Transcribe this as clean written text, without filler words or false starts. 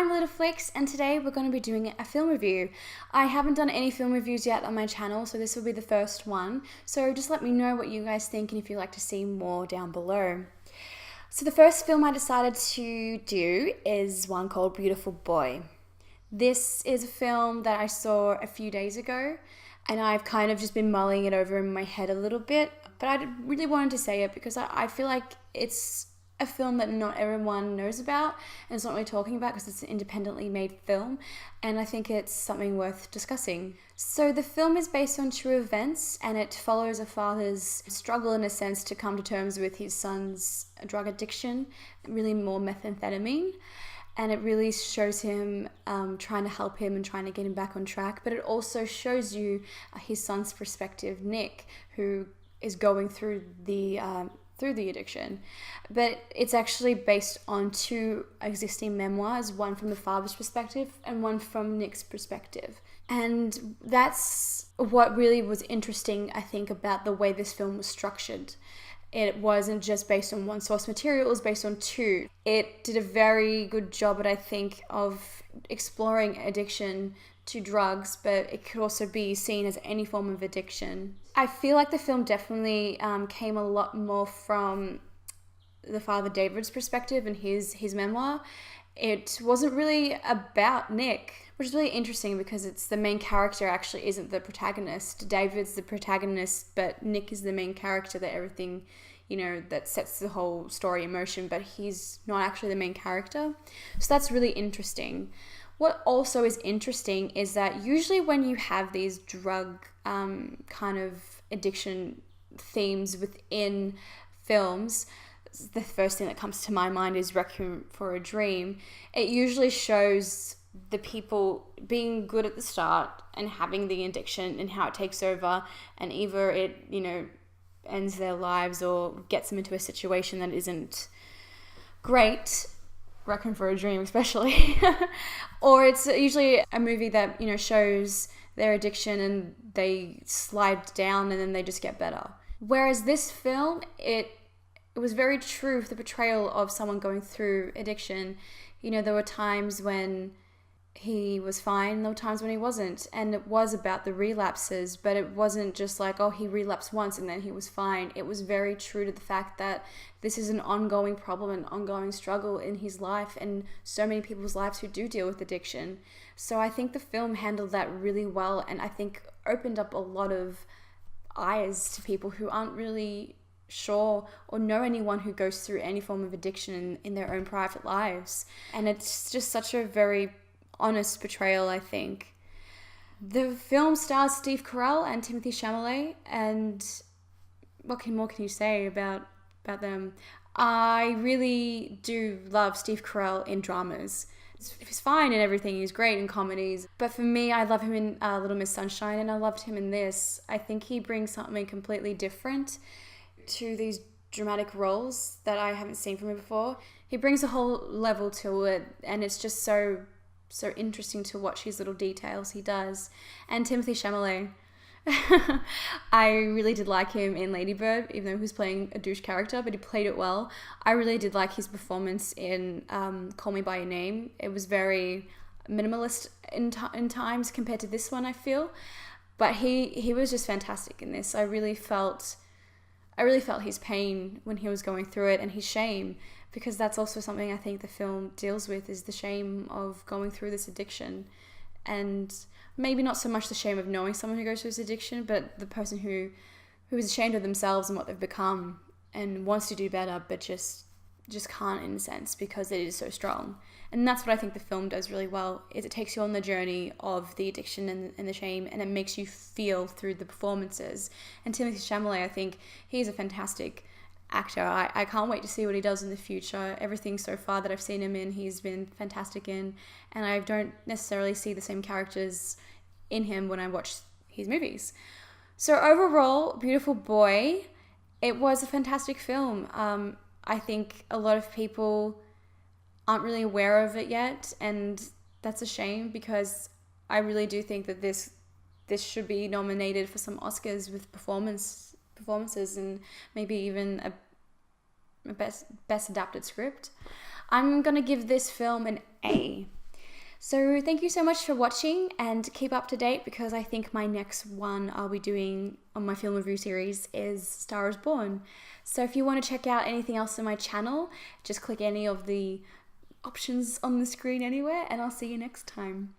I'm Little Flix, and today we're going to be doing a film review. I haven't done any film reviews yet on my channel, so this will be the first one. So just let me know what you guys think and if you'd like to see more down below. So the first film I decided to do is one called Beautiful Boy. This is a film that I saw a few days ago, and I've kind of just been mulling it over in my head a little bit, but I really wanted to say it because I feel like it's a film that not everyone knows about and it's not really talking about because it's an independently made film, and I think it's something worth discussing. So the film is based on true events, and it follows a father's struggle in a sense to come to terms with his son's drug addiction, really more methamphetamine, and it really shows him trying to help him and trying to get him back on track, but it also shows you his son's perspective, Nick, who is going through the addiction. But it's actually based on two existing memoirs, one from the father's perspective and one from Nick's perspective. And that's what really was interesting, I think, about the way this film was structured. It wasn't just based on one source material, it was based on two. It did a very good job, I think, of exploring addiction to drugs, but it could also be seen as any form of addiction. I feel like the film definitely came a lot more from the father David's perspective and his memoir. It wasn't really about Nick, which is really interesting because it's the main character actually isn't the protagonist. David's the protagonist, but Nick is the main character that everything, that sets the whole story in motion, but he's not actually the main character. So that's really interesting. What also is interesting is that usually when you have these drug kind of addiction themes within films, the first thing that comes to my mind is Requiem for a Dream. It usually shows the people being good at the start and having the addiction and how it takes over, and either it, ends their lives or gets them into a situation that isn't great. Requiem for a Dream especially. Or it's usually a movie that, shows their addiction and they slide down and then they just get better. Whereas this film, it was very true for the portrayal of someone going through addiction. There were times when he was fine, there were times when he wasn't, and it was about the relapses, but it wasn't just like, oh, he relapsed once and then he was fine. It was very true to the fact that this is an ongoing problem, an ongoing struggle in his life and so many people's lives who do deal with addiction. So I think the film handled that really well, and I think opened up a lot of eyes to people who aren't really sure or know anyone who goes through any form of addiction in their own private lives. And it's just such a very honest portrayal, I think. The film stars Steve Carell and Timothée Chalamet, and what more can you say about them? I really do love Steve Carell in dramas. He's fine in everything, he's great in comedies, but for me, I love him in Little Miss Sunshine, and I loved him in this. I think he brings something completely different to these dramatic roles that I haven't seen from him before. He brings a whole level to it, and it's just so interesting to watch his little details he does. And Timothée Chalamet, I really did like him in Lady Bird, even though he was playing a douche character, but he played it well. I really did like his performance in Call Me By Your Name. It was very minimalist in times compared to this one, I feel, but he was just fantastic in this. I really felt his pain when he was going through it, and his shame, because that's also something I think the film deals with, is the shame of going through this addiction. And maybe not so much the shame of knowing someone who goes through this addiction, but the person who is ashamed of themselves and what they've become and wants to do better, but just can't, in a sense, because it is so strong. And that's what I think the film does really well, is it takes you on the journey of the addiction and the shame, and it makes you feel through the performances. And Timothée Chalamet, I think he's a fantastic actor. I can't wait to see what he does in the future. Everything so far that I've seen him in, he's been fantastic in, and I don't necessarily see the same characters in him when I watch his movies. So overall, Beautiful Boy, it was a fantastic film. I think a lot of people aren't really aware of it yet, and that's a shame, because I really do think that this should be nominated for some Oscars with performances and maybe even a best adapted script. I'm gonna give this film an A. So thank you so much for watching, and keep up to date because I think my next one I'll be doing on my film review series is Star is Born. So if you want to check out anything else on my channel, just click any of the options on the screen anywhere, and I'll see you next time.